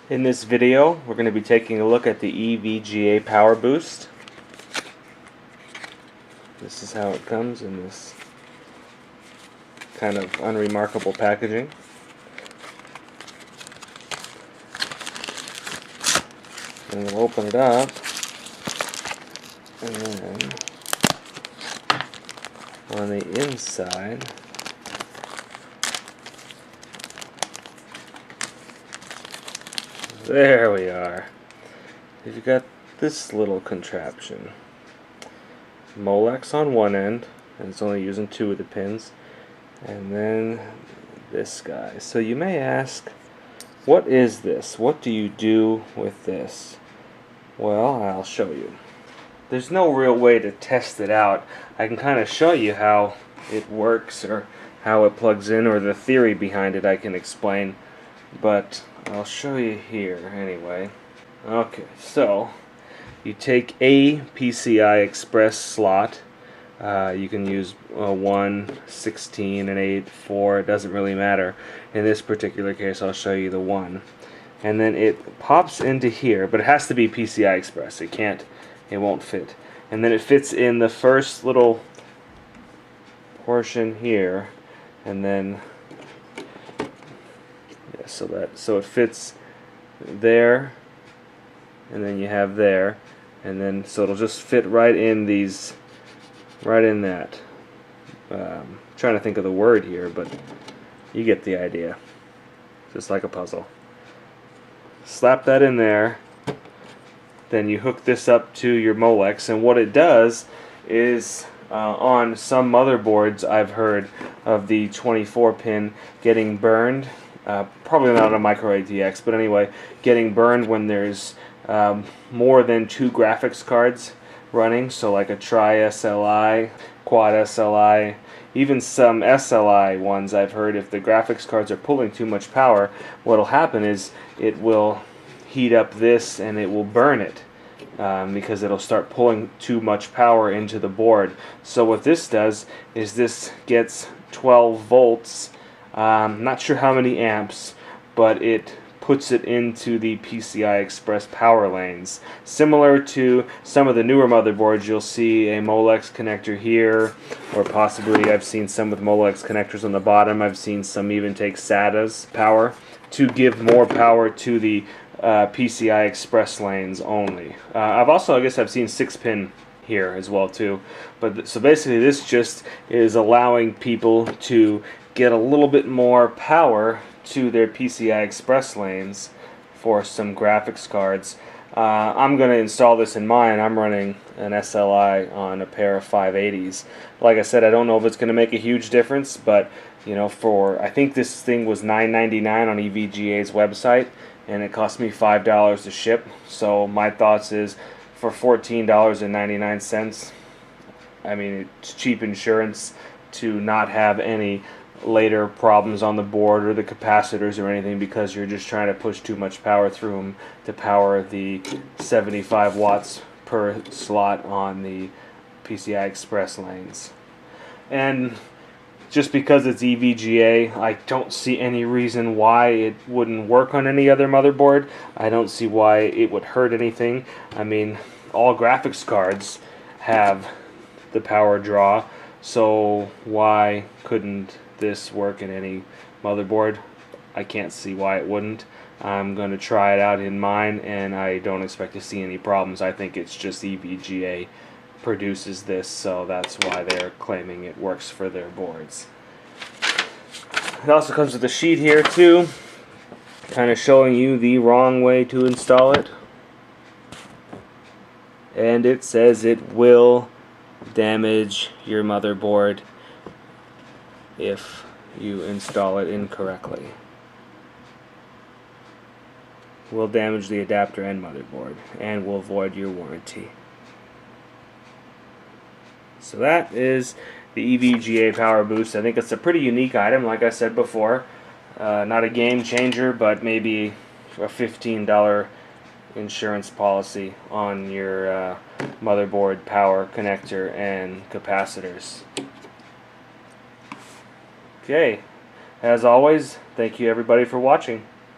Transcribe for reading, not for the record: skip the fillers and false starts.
In this video, we're going to be taking a look at the EVGA Power Boost. This is how it comes in this kind of unremarkable packaging. And we'll open it up, and then on the inside there we are. You've got this little contraption. Molex on one end, and it's only using 2 of the pins, and then this guy. So you may ask, what is this? What do you do with this? Well, I'll show you. There's no real way to test it out. I can kind of show you how it works, or how it plugs in, or the theory behind it I can explain, but I'll show you here anyway. Okay, so you take a PCI Express slot. You can use 1, 16, and 8, 4, it doesn't really matter. In this particular case, I'll show you the 1. And then it pops into here, but it has to be PCI Express. It won't fit. And then it fits in the first little portion here, and then so it fits there, and then you have there, and then so it'll just fit right in these, right in that. Trying to think of the word here, but you get the idea. Just like a puzzle. Slap that in there, then you hook this up to your Molex, and what it does is on some motherboards I've heard of the 24-pin getting burned. Probably not a micro ATX, but anyway, getting burned when there's more than 2 graphics cards running, so like a tri-SLI, quad SLI, even some SLI ones I've heard, if the graphics cards are pulling too much power, what'll happen is it will heat up this and it will burn it. Because it'll start pulling too much power into the board. So what this does is this gets 12 volts, not sure how many amps, but it puts it into the PCI Express power lanes. Similar to some of the newer motherboards, you'll see a Molex connector here, or possibly I've seen some with Molex connectors on the bottom. I've seen some even take SATA's power to give more power to the PCI Express lanes only. I've also, I guess I've seen 6-pin here as well too. But so basically this just is allowing people to get a little bit more power to their PCI Express lanes for some graphics cards. I'm going to install this in mine. I'm running an SLI on a pair of 580s. Like I said, I don't know if it's going to make a huge difference, but you know, I think this thing was $9.99 on EVGA's website, and it cost me $5 to ship. So my thoughts is, for $14.99, I mean, it's cheap insurance to not have any later problems on the board or the capacitors or anything, because you're just trying to push too much power through them to power the 75 watts per slot on the PCI Express lanes. And just because it's EVGA, I don't see any reason why it wouldn't work on any other motherboard. I don't see why it would hurt anything. I mean, all graphics cards have the power draw, so why couldn't this work in any motherboard? I can't see why it wouldn't. I'm going to try it out in mine, and I don't expect to see any problems. I think it's just EVGA produces this, so that's why they're claiming it works for their boards. It also comes with a sheet here too, kind of showing you the wrong way to install it, and it says it will damage your motherboard if you install it incorrectly. Will damage the adapter and motherboard, and will void your warranty. So that is the EVGA Power Boost. I think it's a pretty unique item, like I said before. Not a game changer, but maybe a $15 insurance policy on your motherboard, power connector, and capacitors. Okay, as always, thank you everybody for watching.